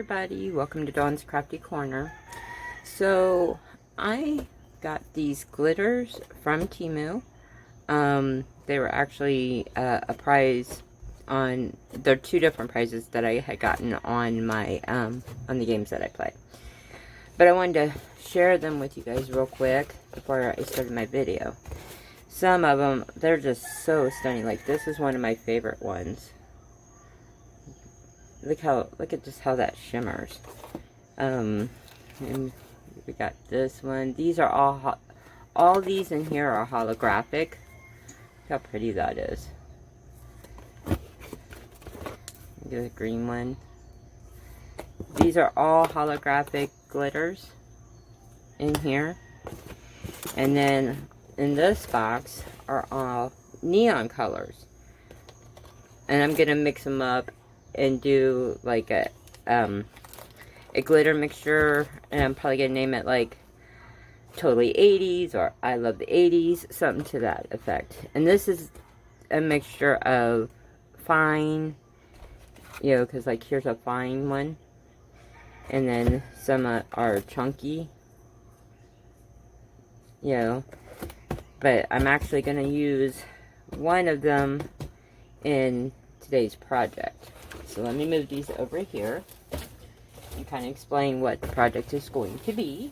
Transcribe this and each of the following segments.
everybody, welcome to Dawn's Crafty Corner. So I got these glitters from Temu. They were actually a prize on, they're two different prizes that I had gotten on my on the games that I play. But I wanted to share them with you guys real quick before I started my video. Some of them, they're just so stunning. Like this is one of my favorite ones. Look at just how that shimmers. And we got this one. These are all these in here are holographic. Look how pretty that is. Get a green one. These are all holographic glitters in here. And then in this box are all neon colors. And I'm gonna mix them up and do like a glitter mixture, and I'm probably gonna name it like Totally 80s or I Love the 80s, something to that effect. And this is a mixture of fine, you know, because like here's a fine one, and then some are chunky, you know, but I'm actually gonna use one of them in today's project. So let me move these over here and kind of explain what the project is going to be.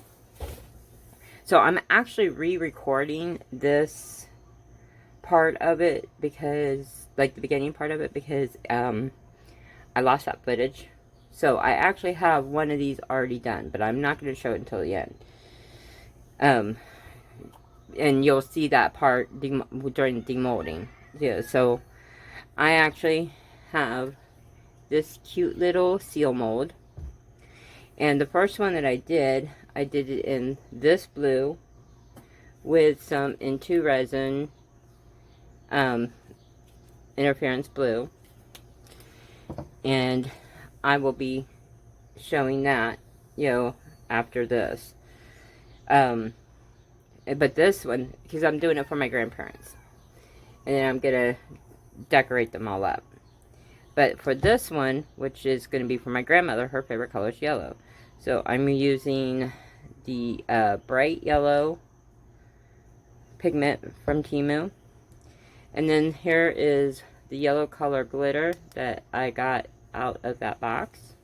So I'm actually re-recording this part of it because, like the beginning part of it, because I lost that footage. So I actually have one of these already done, but I'm not going to show it until the end. And you'll see that part during demolding. Yeah, so I actually have this cute little seal mold, and the first one that I did it in this blue with some into resin interference blue, and I will be showing that, you know, after this. But this one, because I'm doing it for my grandparents, and then I'm gonna decorate them all up. But for this one, which is going to be for my grandmother, her favorite color is yellow. So I'm using the bright yellow pigment from Temu. And then here is the yellow color glitter that I got out of that box.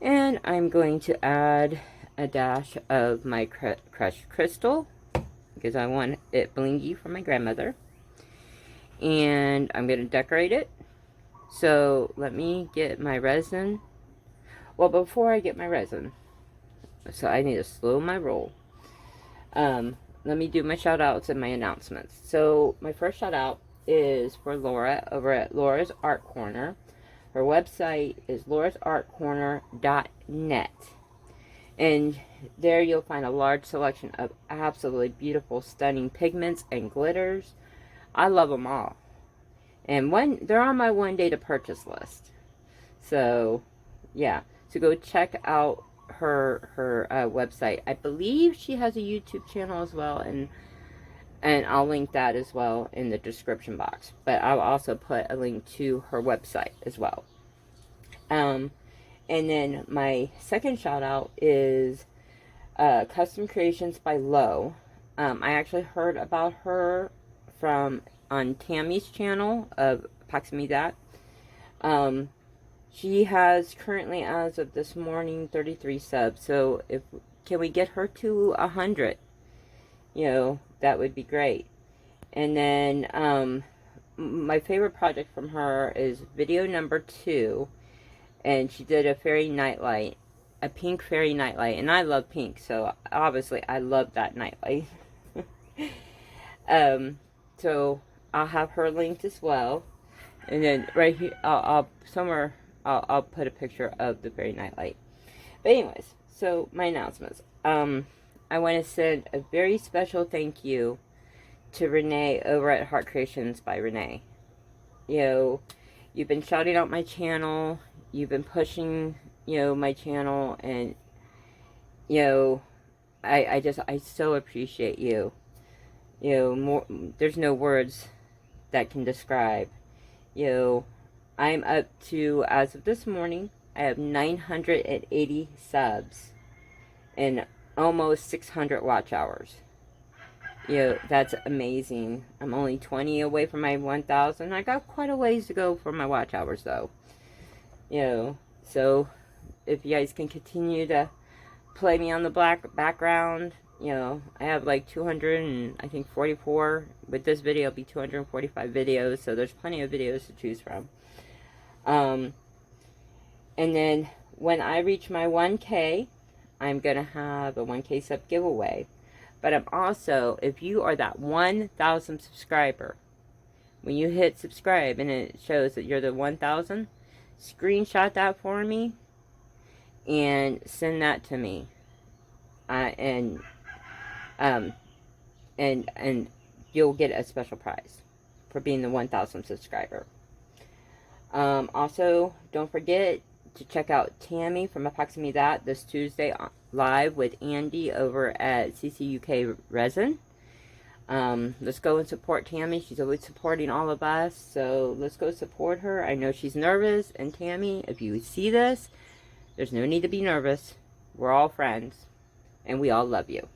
And I'm going to add a dash of my crushed crystal, because I want it blingy for my grandmother. And I'm going to decorate it. So let me get my resin. Well, before I get my resin, so I need to slow my roll. Let me do my shout outs and my announcements. So my first shout out is for Laura over at Laura's Art Corner. Her website is laurasartcorner.net. And there you'll find a large selection of absolutely beautiful, stunning pigments and glitters. I love them all. And they're on my one day to purchase list. So, yeah. So go check out her website. I believe she has a YouTube channel as well, and I'll link that as well in the description box. But I'll also put a link to her website as well. And then my second shout out is Custom Creations by Lo. I actually heard about her on Tammy's channel of Pax Me That. She has currently, as of this morning, 33 subs. So can we get her to 100? You know, that would be great. And then my favorite project from her is video number 2, and she did a fairy nightlight, a pink fairy nightlight, and I love pink, so obviously I love that nightlight. So I'll have her linked as well, and then right here, I'll put a picture of the fairy nightlight. But anyways, so my announcements. I want to send a very special thank you to Renee over at Heart Creations by Renee. You know, you've been shouting out my channel, you've been pushing, you know, my channel, and you know, I so appreciate you. You know, there's no words that can describe. You know, I'm up to, as of this morning, I have 980 subs and almost 600 watch hours. You know, that's amazing. I'm only 20 away from my 1,000. I got quite a ways to go for my watch hours, though. You know, so if you guys can continue to play me on the background, you know, I have like 200 and I think 44. With this video, it'll be 245 videos, so there's plenty of videos to choose from. And then when I reach my 1K, I'm going to have a 1K sub giveaway. But I'm also, if you are that 1,000 subscriber, when you hit subscribe and it shows that you're the 1,000, screenshot that for me and send that to me. And you'll get a special prize for being the 1,000 subscriber. Also, don't forget to check out Tammy from Epoxy Me That this Tuesday live with Andy over at CCUK Resin. Let's go and support Tammy. She's always supporting all of us, so let's go support her. I know she's nervous, and Tammy, if you see this, there's no need to be nervous. We're all friends, and we all love you.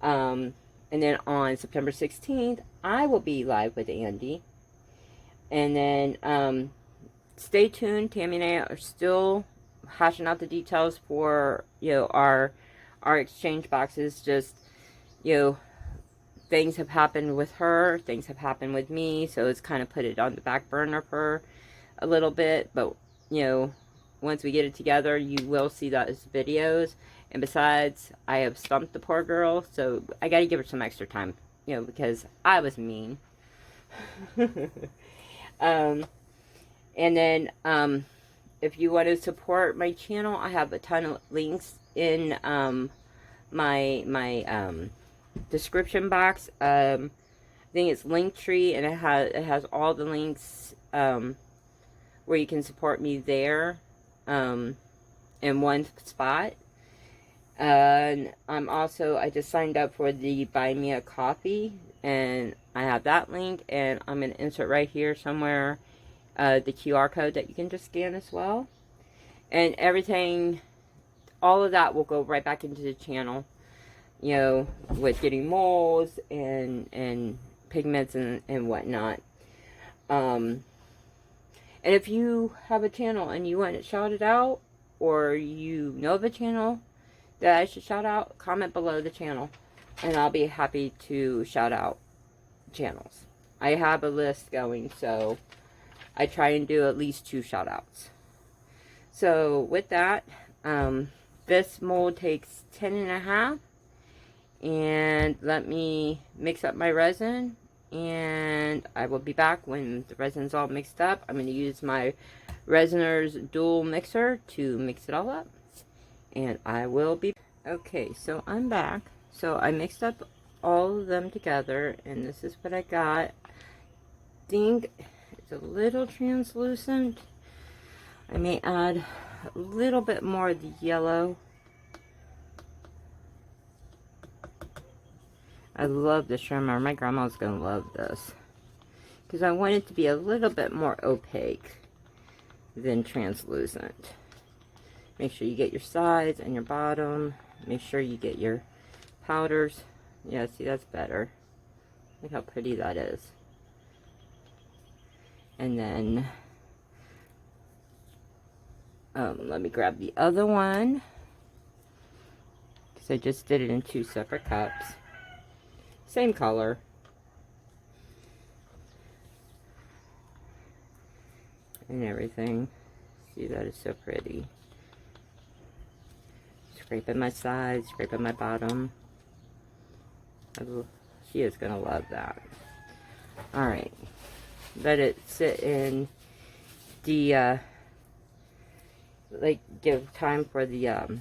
And then on September 16th, I will be live with Andy. And then, stay tuned. Tammy and I are still hashing out the details for, you know, our exchange boxes. Just, you know, things have happened with her, things have happened with me, so it's kind of put it on the back burner for a little bit. But, you know, once we get it together, you will see those videos. And besides, I have stumped the poor girl, so I got to give her some extra time, you know, because I was mean. And then, if you want to support my channel, I have a ton of links in, my description box. I think it's Linktree, and it has all the links, where you can support me there, in one spot. And I just signed up for the Buy Me a Coffee, and I have that link, and I'm going to insert right here somewhere the QR code that you can just scan as well. And everything, all of that will go right back into the channel, you know, with getting molds and pigments and whatnot. And if you have a channel and you want it shouted out, or you know of a channel that I should shout out, comment below the channel, and I'll be happy to shout out channels. I have a list going, so I try and do at least 2 shout outs. So with that, this mold takes 10.5, and let me mix up my resin, and I will be back when the resin's all mixed up. I'm going to use my Resiner's dual mixer to mix it all up, and I will be okay. So I'm back. So I mixed up all of them together, and this is what I got. I think it's a little translucent. I may add a little bit more of the yellow. I love this shimmer. My grandma's gonna love this, because I want it to be a little bit more opaque than translucent. Make sure you get your sides and your bottom. Make sure you get your powders. Yeah, see, that's better. Look how pretty that is. And then, let me grab the other one, because I just did it in 2 separate cups. Same color. And everything. See, that is so pretty. Scraping my sides, scraping my bottom. She is going to love that. Alright. Let it sit in the, like, give time for the,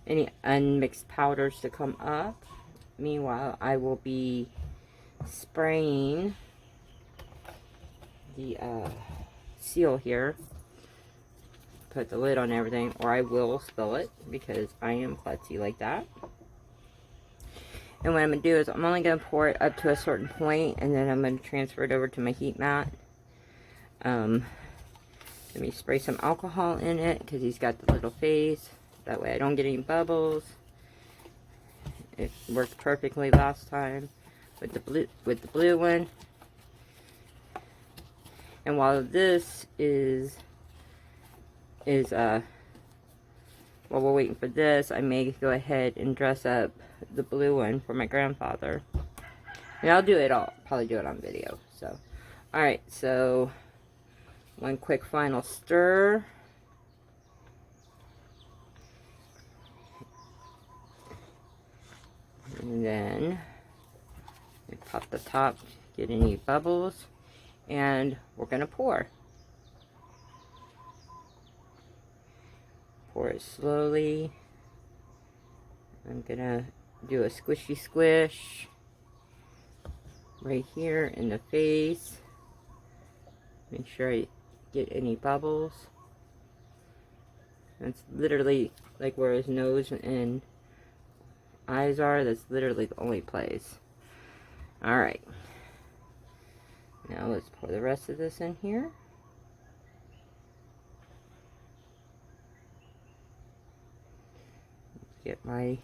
any unmixed powders to come up. Meanwhile, I will be spraying the, seal here. Put the lid on everything, or I will spill it, because I am klutzy like that. And what I'm going to do is I'm only going to pour it up to a certain point, and then I'm going to transfer it over to my heat mat. And Let me spray some alcohol in it because he's got the little face. That way I don't get any bubbles. It worked perfectly last time with the blue one. And while this is while we're waiting for this, I may go ahead and dress up the blue one for my grandfather. And I'll do it all, probably do it on video. So, alright, so one quick final stir. And then we pop the top, get any bubbles, and we're gonna pour. Pour it slowly. I'm gonna do a squishy squish right here in the face. Make sure I get any bubbles. That's literally like where his nose and eyes are. That's literally the only place. Alright. Now let's pour the rest of this in here. Get my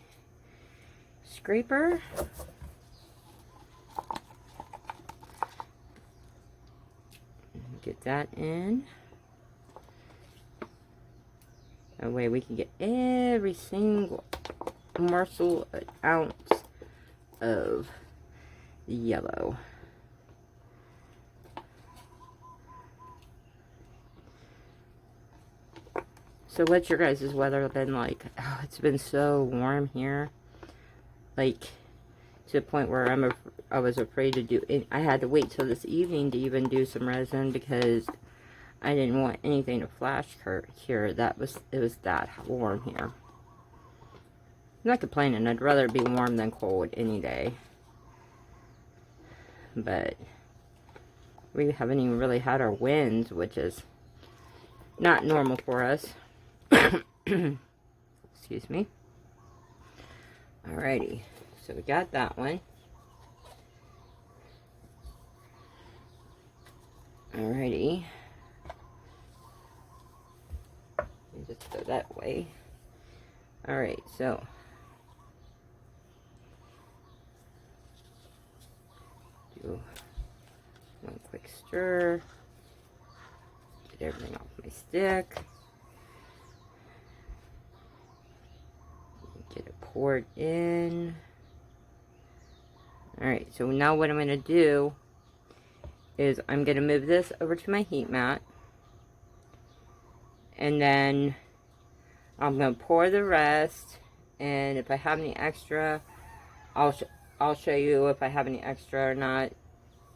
scraper. Get that in. That way we can get every single morsel, an ounce of the yellow. So what's your guys' weather been like? Oh, it's been so warm here. Like, to the point where I was afraid to do it. I had to wait till this evening to even do some resin because I didn't want anything to flash here. It was that warm here. I'm not complaining. I'd rather it be warm than cold any day. But we haven't even really had our winds, which is not normal for us. Excuse me. Alrighty, so we got that one. Alrighty. Just go that way. Alright, so do one quick stir. Get everything off my stick. Get it poured in. Alright, so now what I'm going to do is I'm going to move this over to my heat mat. And then I'm going to pour the rest. And if I have any extra, I'll show you if I have any extra or not.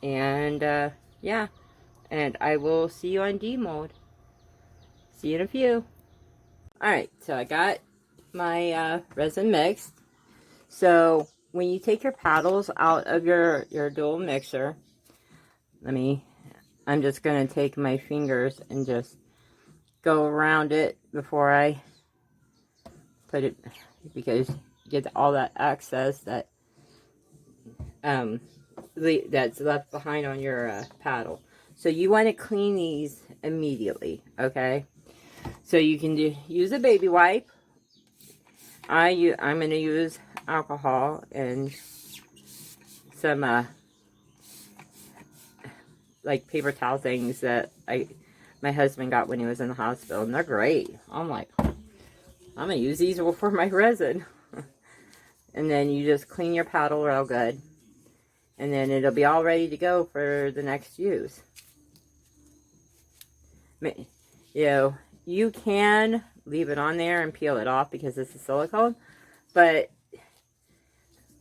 And yeah. And I will see you on demold. See you in a few. Alright, so I got my resin mixed. So when you take your paddles out of your dual mixer, I'm just going to take my fingers and just go around it before I put it, because you get all that excess that that's left behind on your paddle. So you want to clean these immediately, okay? So you can use a baby wipe. I'm going to use alcohol and some like paper towel things that my husband got when he was in the hospital, and they're great. I'm like, I'm going to use these for my resin. And then you just clean your paddle real good, and then it'll be all ready to go for the next use. You know, you can leave it on there and peel it off because it's a silicone, but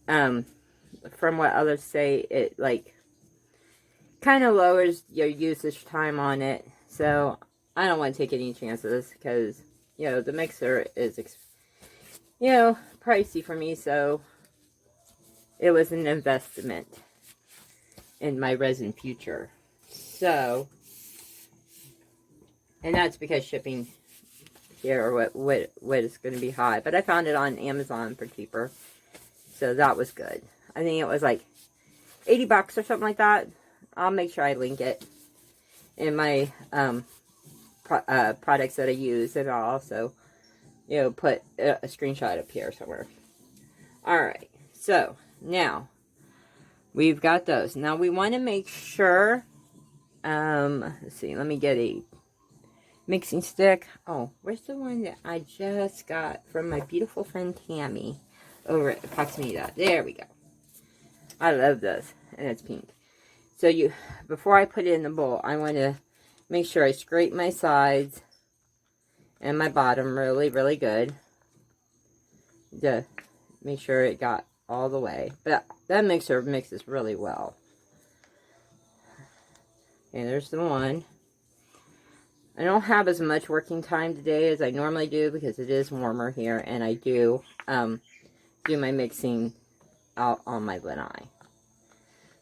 from what others say, it like kind of lowers your usage time on it. So I don't want to take any chances because, you know, the mixer is, you know, pricey for me. So it was an investment in my resin future. So, and that's because shipping here or what is going to be high. But I found it on Amazon for cheaper. So that was good. I think it was like 80 bucks or something like that. I'll make sure I link it in my products that I use, and I'll also, you know, put a screenshot up here somewhere. Alright, so now we've got those. Now we want to make sure, let's see, let me get a mixing stick. Oh, where's the one that I just got from my beautiful friend Tammy over at Proximity? There we go. I love this, and it's pink. So before I put it in the bowl, I want to make sure I scrape my sides and my bottom really, really good to make sure it got all the way. But that mixer mixes really well. And there's the one. I don't have as much working time today as I normally do because it is warmer here, and I do do my mixing out on my lanai.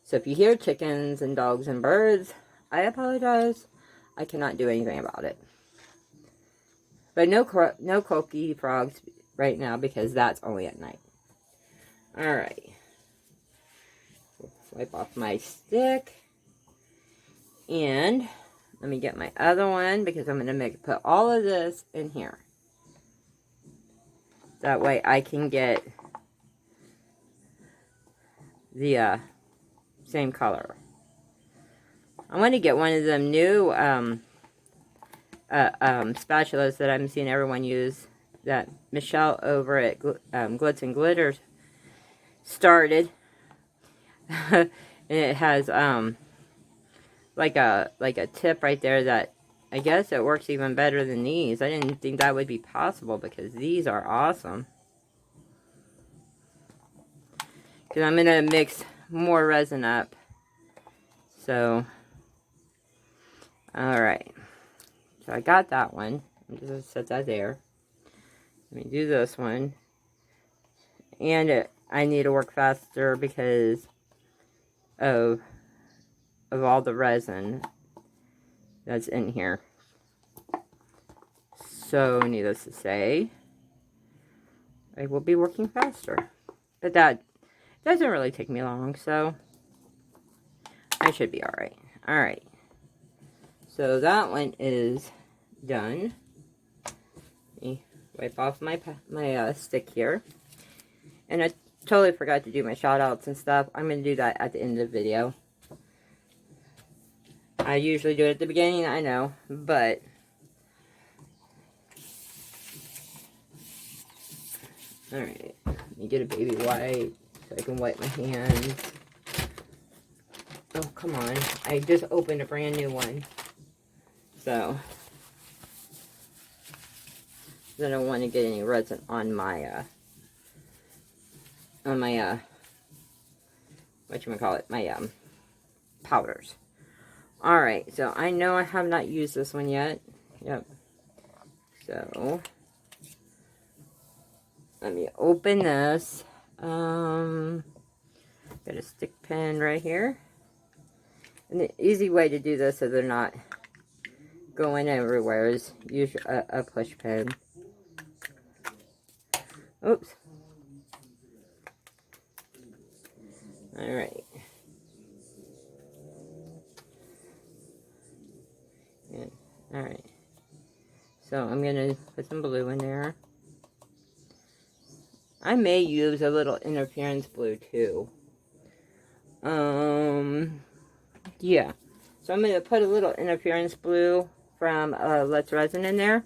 So if you hear chickens and dogs and birds, I apologize. I cannot do anything about it. But no croaky frogs right now because that's only at night. Alright. Wipe off my stick. And let me get my other one because I'm going to put all of this in here. That way I can get the same color. I want to get one of them new spatulas that I'm seeing everyone use, that Michelle over at Glitz and Glitters started. And it has like a tip right there that I guess it works even better than these. I didn't think that would be possible because these are awesome. Because I'm going to mix more resin up. So, alright. So I got that one. I'm just going to set that there. Let me do this one. And I need to work faster because of all the resin that's in here. So, needless to say, I will be working faster. But that doesn't really take me long, so I should be alright. Alright. So that one is done. Let me wipe off my stick here. And I totally forgot to do my shout outs and stuff. I'm going to do that at the end of the video. I usually do it at the beginning, I know, but alright, let me get a baby wipe so I can wipe my hands. Oh, come on. I just opened a brand new one. So, I don't want to get any resin on my, whatchamacallit, my, powders. Alright, so I know I have not used this one yet. Yep. So, let me open this. Got a stick pin right here. And the easy way to do this so they're not going everywhere is use a push pin. Oops. Alright. Alright. So I'm going to put some blue in there. I may use a little interference blue too. Yeah. So I'm going to put a little interference blue from Let's Resin in there.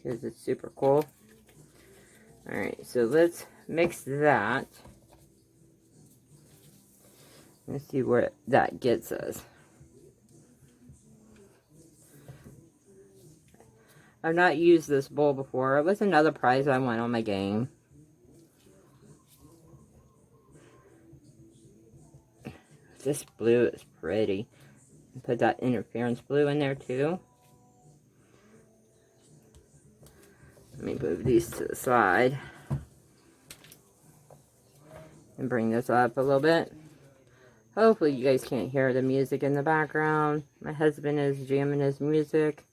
Because it's super cool. Alright, so let's mix that. Let's see where that gets us. I've not used this bowl before. It was another prize I won on my game. This blue is pretty. Put that interference blue in there too. Let me move these to the side. And bring this up a little bit. Hopefully you guys can't hear the music in the background. My husband is jamming his music.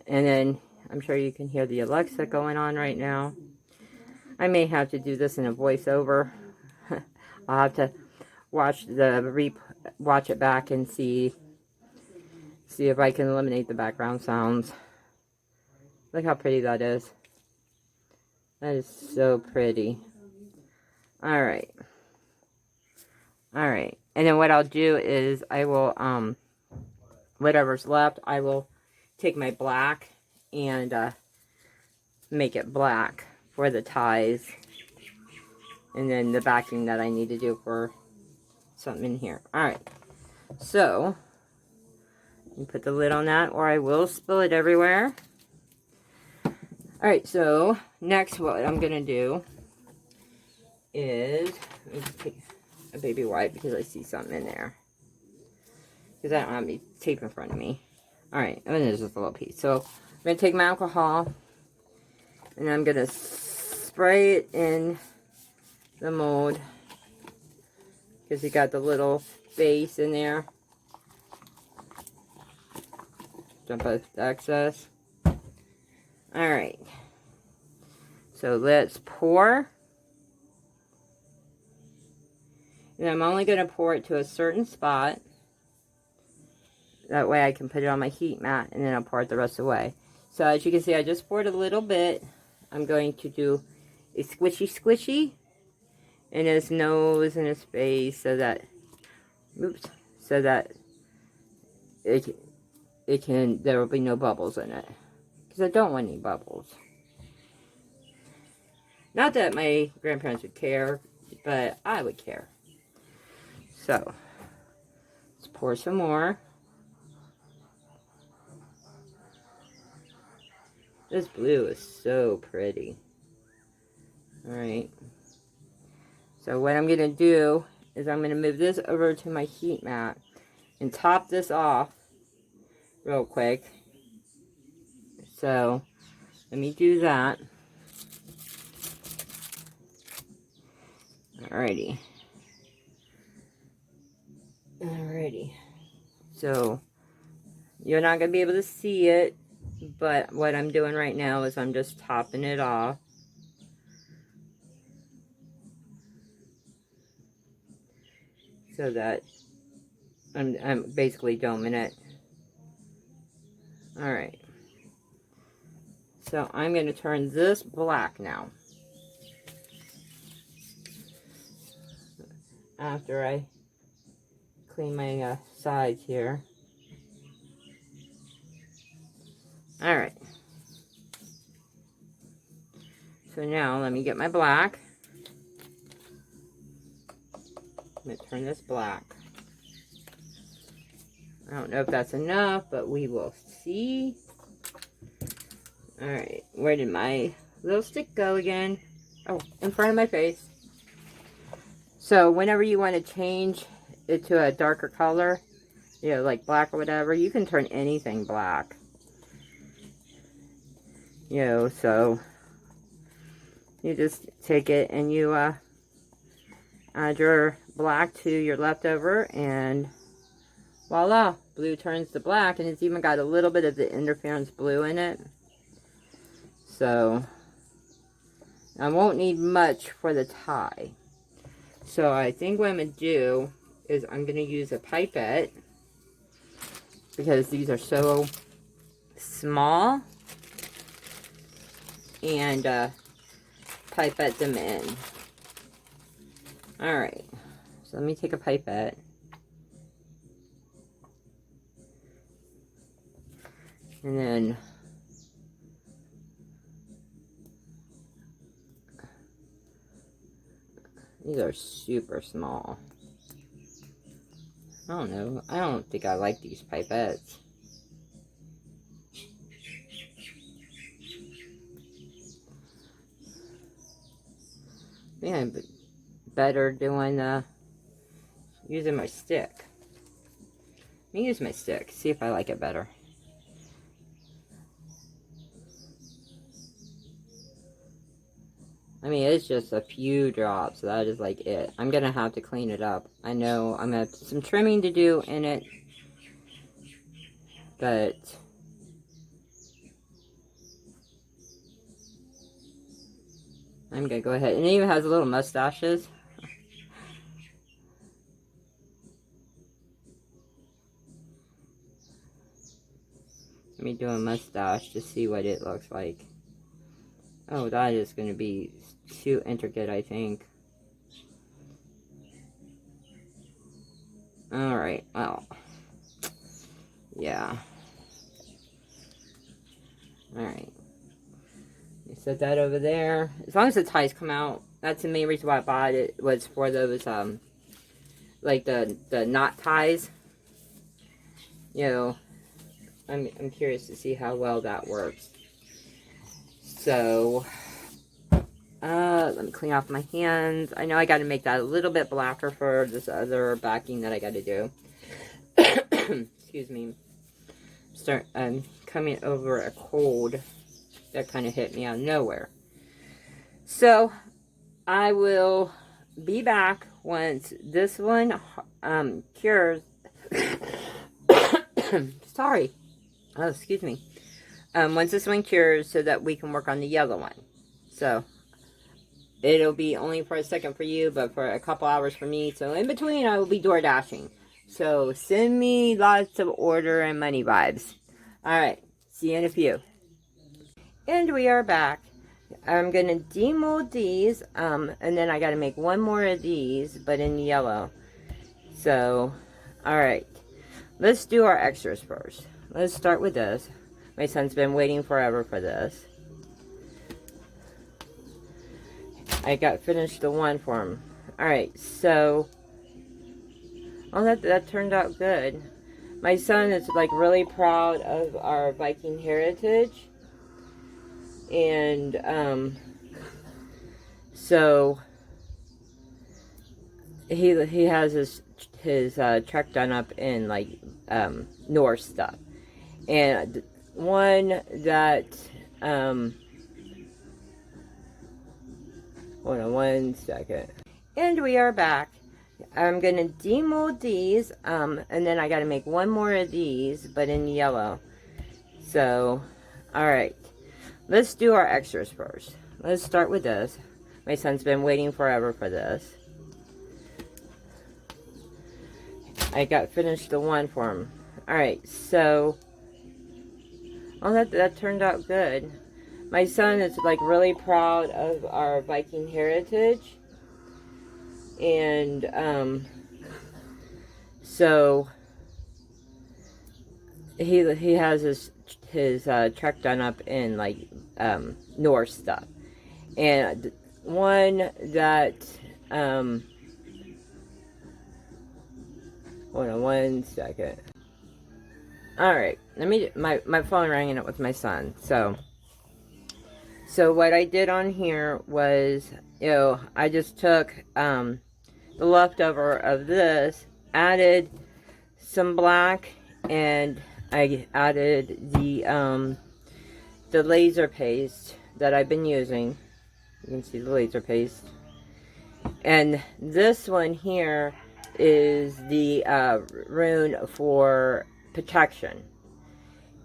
And then I'm sure you can hear the Alexa going on right now. I may have to do this in a voiceover. I'll have to watch it back and see if I can eliminate the background sounds. Look how pretty that is. That is so pretty. Alright. Alright. And then what I'll do is I will, whatever's left, I will take my black and make it black for the ties. And then the backing that I need to do for something in here. Alright. So, you put the lid on that or I will spill it everywhere. Alright, so next what I'm going to do is, let me just take a baby wipe because I see something in there. Because I don't have any tape in front of me. Alright, and then there's just a little piece. So, I'm going to take my alcohol and I'm going to spray it in the mold. Because you got the little base in there. Dump out the excess. Alright. So let's pour. And I'm only going to pour it to a certain spot. That way I can put it on my heat mat and then I'll pour it the rest of the way. So as you can see, I just poured a little bit. I'm going to do a squishy in his nose and his face so that, oops, so that there will be no bubbles in it. Because I don't want any bubbles. Not that my grandparents would care, but I would care. So, let's pour some more. This blue is so pretty. Alright. So what I'm going to do is I'm going to move this over to my heat mat and top this off real quick. So, let me do that. Alrighty. Alrighty. So, you're not going to be able to see it, but what I'm doing right now is I'm just topping it off. So that I'm basically doming it. Alright. So I'm going to turn this black now. After I clean my sides here. Alright. So now let me get my black. I'm going to turn this black. I don't know if that's enough, but we will see. Alright, where did my little stick go again? Oh, in front of my face. So whenever you want to change it to a darker color, you know, like black or whatever, you can turn anything black. You know, so you just take it and you add your black to your leftover and voila, blue turns to black, and it's even got a little bit of the interference blue in it. So I won't need much for the tie. So I think what I'm going to do is I'm going to use a pipette because these are so small, and pipette them in. Alright, so let me take a pipette. And then these are super small. I don't know. I don't think I like these pipettes. I think I'm better doing using my stick. Let me use my stick, see if I like it better. I mean, it's just a few drops. That is like it. I'm going to have to clean it up. I know I'm going to have some trimming to do in it. But I'm going to go ahead. And it even has little mustaches. me do a mustache to see what it looks like. Oh, that is going to be too intricate, I think. Alright, well. Yeah. Alright. You set that over there. As long as the ties come out. That's the main reason why I bought it, was for those, like the knot ties. You know, I'm curious to see how well that works. So, let me clean off my hands. I know I got to make that a little bit blacker for this other backing that I got to do. Excuse me. I'm coming over a cold that kind of hit me out of nowhere. So, I will be back once this one cures. Sorry. Oh, excuse me. Once this one cures, so that we can work on the yellow one. So, it'll be only for a second for you, but for a couple hours for me. So, in between, I will be door dashing. So, send me lots of order and money vibes. Alright, see you in a few. And we are back. I'm going to demold these, and then I got to make one more of these, but in yellow. So, alright. Let's do our extras first. Let's start with this. My son's been waiting forever for this. I got finished the one for him. Alright, so... oh, that turned out good. My son is, like, really proud of our Viking heritage. And, so... He has his truck done up in, like, Norse stuff. And one that, hold on one second. And we are back. I'm going to demold these, and then I got to make one more of these, but in yellow. So, alright. Let's do our extras first. Let's start with this. My son's been waiting forever for this. I got finished the one for him. Alright, so... oh, that turned out good. My son is, like, really proud of our Viking heritage. And, so... he has his truck done up in, like, Norse stuff. And one that, hold on one second. Alright, let me, my phone rang and it was my son. So what I did on here was, you know, I just took, the leftover of this, added some black, and I added the laser paste that I've been using. You can see the laser paste. And this one here is the rune for protection.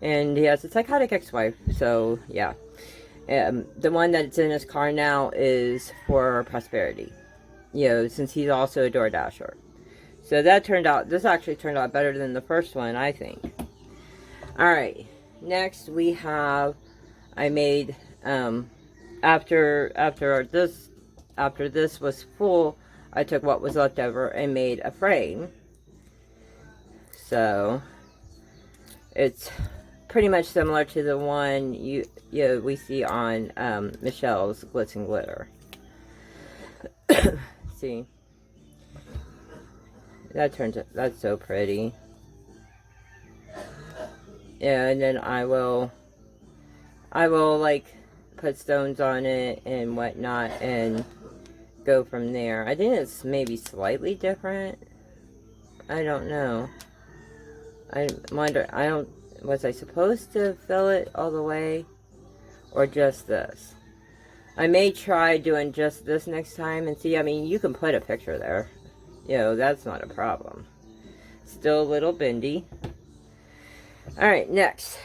And he has a psychotic ex-wife, so yeah. The one that's in his car now is for prosperity. You know, since he's also a door dasher. So that turned out, this actually turned out better than the first one, I think. Alright, next we have, I made, after this was full, I took what was left over and made a frame. So, it's pretty much similar to the one we see on Michelle's Glitz and Glitter. See, that's so pretty. Yeah, and then I will like put stones on it and whatnot and go from there. I think it's maybe slightly different. I don't know. I wonder, was I supposed to fill it all the way? Or just this? I may try doing just this next time and see. I mean, you can put a picture there. You know, that's not a problem. Still a little bendy. Alright, next.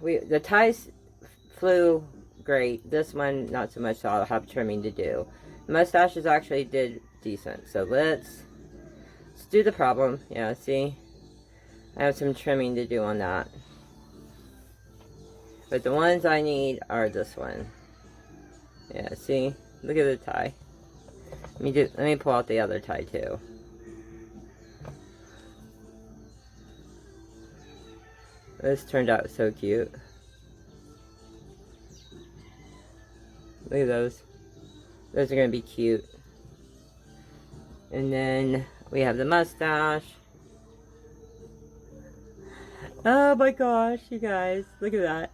The ties flew great. This one, not so much, so I'll have trimming to do. The mustaches actually did decent. So let's do the problem. Yeah, see? I have some trimming to do on that. But the ones I need are this one. Yeah, see? Look at the tie. Let me pull out the other tie too. This turned out so cute. Look at those. Those are going to be cute. And then we have the mustache. Oh my gosh, you guys. Look at that.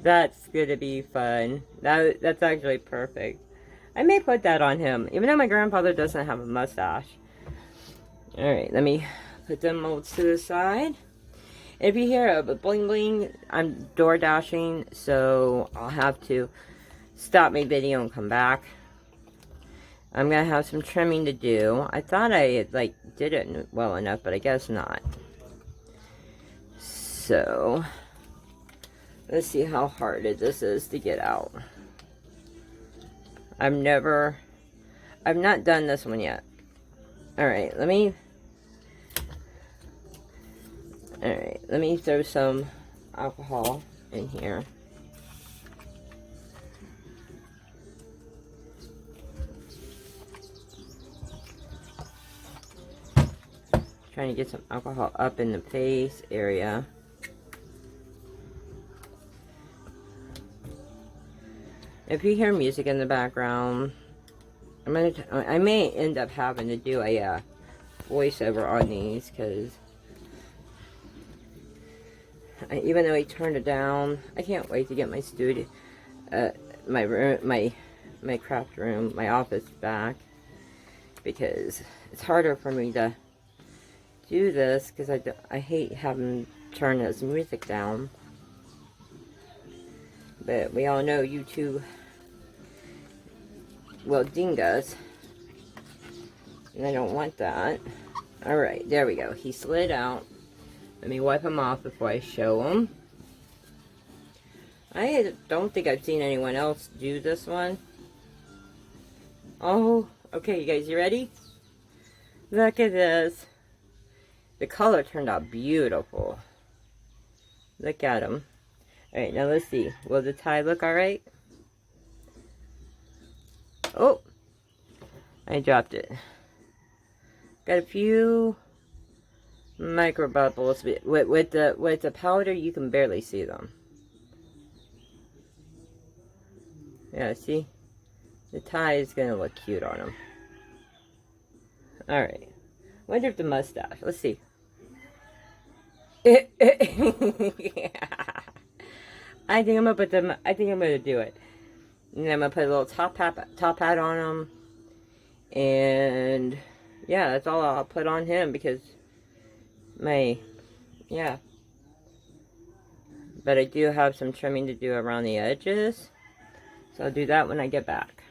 That's going to be fun. That's actually perfect. I may put that on him, even though my grandfather doesn't have a mustache. Alright, let me put them molds to the side. If you hear a bling bling, I'm door dashing, so I'll have to stop my video and come back. I'm going to have some trimming to do. I thought I did it well enough, but I guess not. So, let's see how hard this is to get out. I've not done this one yet. Alright, let me throw some alcohol in here. Trying to get some alcohol up in the face area. If you hear music in the background, I may end up having to do a voiceover on these, because even though I turned it down, I can't wait to get my studio, my room, my craft room, my office back, because it's harder for me to do this, because I hate having to turn this music down. But we all know YouTube will ding us, and I don't want that. Alright, there we go. He slid out. Let me wipe him off before I show him. I don't think I've seen anyone else do this one. Oh, okay, you guys, you ready? Look at this. The color turned out beautiful. Look at him. Alright, now let's see. Will the tie look alright? Oh! I dropped it. Got a few micro bubbles. With the powder, you can barely see them. Yeah, see? The tie is going to look cute on him. Alright. Wonder if the mustache. Let's see. Yeah. I think I'm gonna do it. And I'm gonna put a little top hat on him. And yeah, that's all I'll put on him, because yeah. But I do have some trimming to do around the edges. So I'll do that when I get back.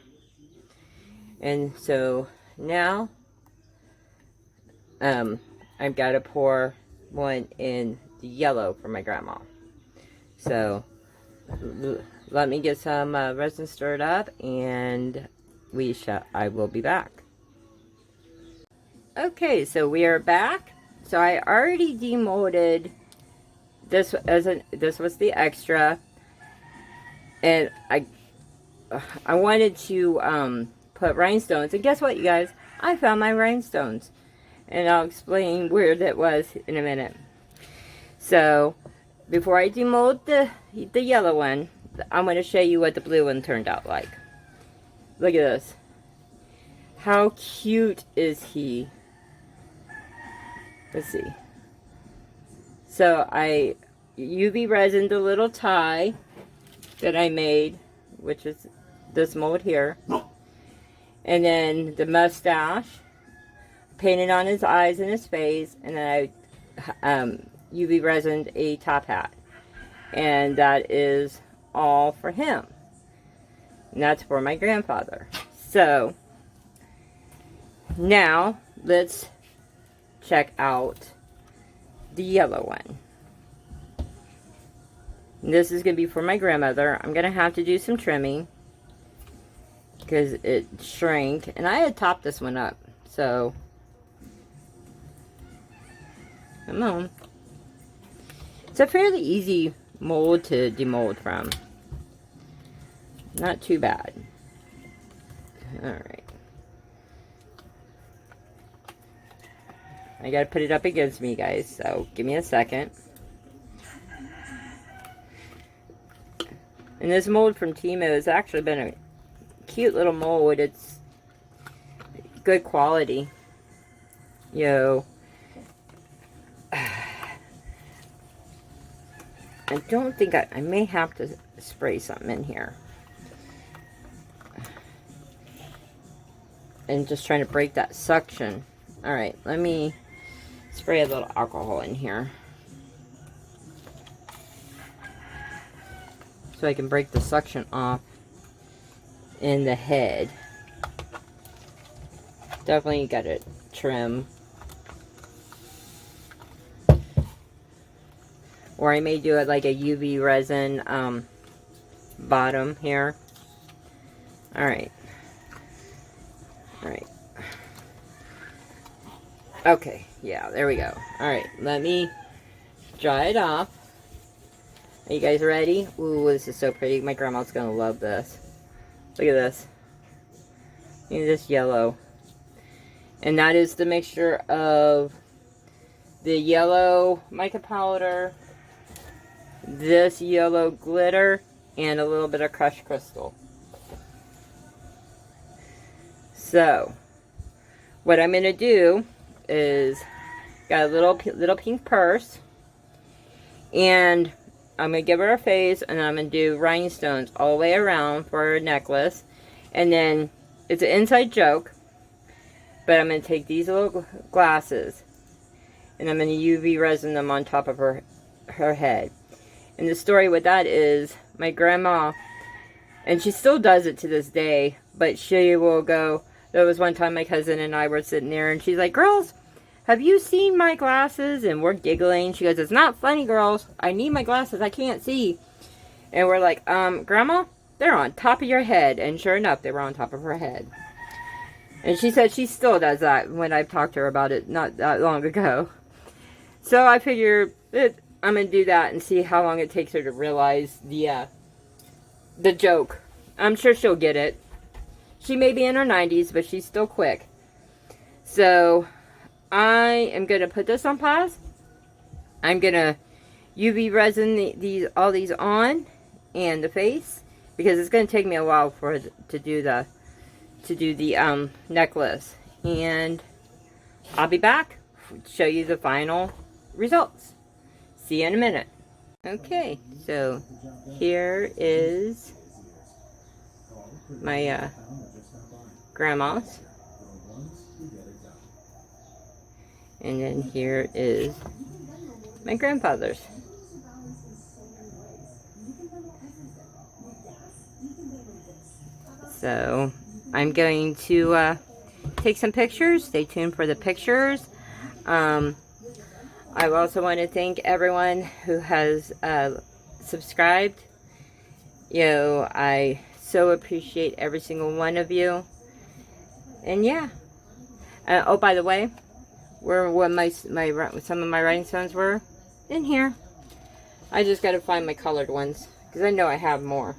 And so now I've got to pour one in the yellow for my grandma. So let me get some resin stirred up, and I will be back. Okay, so we are back. So I already demolded this this was the extra, and I wanted to put rhinestones, and guess what, you guys? I found my rhinestones, and I'll explain where that was in a minute. So before I demold the yellow one, I'm going to show you what the blue one turned out like. Look at this. How cute is he? Let's see. So I UV resined the little tie that I made, which is this mold here. And then the mustache, painted on his eyes and his face, and then I UV resined a top hat. And that is all for him. And that's for my grandfather. So now let's check out the yellow one. And this is going to be for my grandmother. I'm going to have to do some trimming because it shrank. And I had topped this one up. So, come on. It's a fairly easy mold to demold from. Not too bad. Alright. I gotta put it up against me, guys, so give me a second. And this mold from Temu has actually been a cute little mold. It's good quality. Yo. I don't think I may have to spray something in here. And just trying to break that suction. Alright, let me spray a little alcohol in here. So I can break the suction off in the head. Definitely got to trim. Or I may do it like a UV resin bottom here. Alright. Alright. Okay, yeah, there we go. Alright, let me dry it off. Are you guys ready? Ooh, this is so pretty. My grandma's gonna love this. Look at this. Look at this yellow. And that is the mixture of the yellow mica powder, this yellow glitter, and a little bit of crushed crystal. So, what I'm going to do is, got a little pink purse, and I'm going to give her a face, and I'm going to do rhinestones all the way around for her necklace. And then, it's an inside joke, but I'm going to take these little glasses, and I'm going to UV resin them on top of her head. And the story with that is, my grandma, and she still does it to this day, but she will go, there was one time my cousin and I were sitting there, and she's like, girls, have you seen my glasses? And we're giggling. She goes, it's not funny, girls. I need my glasses. I can't see. And we're like, Grandma, they're on top of your head. And sure enough, they were on top of her head. And she said she still does that when I've talked to her about it not that long ago. So I figure I'm going to do that and see how long it takes her to realize the joke. I'm sure she'll get it. She may be in her 90s, but she's still quick. So I am going to put this on pause. I'm going to UV resin all these on and the face, because it's going to take me a while for it to do the necklace. And I'll be back to show you the final results. See you in a minute. Okay, so here is my grandma's. And then here is my grandfather's. So I'm going to take some pictures. Stay tuned for the pictures. I also want to thank everyone who has subscribed. You know, I so appreciate every single one of you. And yeah. Oh, by the way, where some of my rhinestones were in here. I just got to find my colored ones, because I know I have more.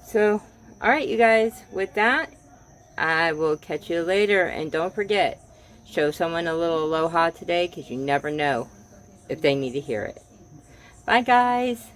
So, alright you guys, with that, I will catch you later. And don't forget, show someone a little aloha today, because you never know if they need to hear it. Bye guys.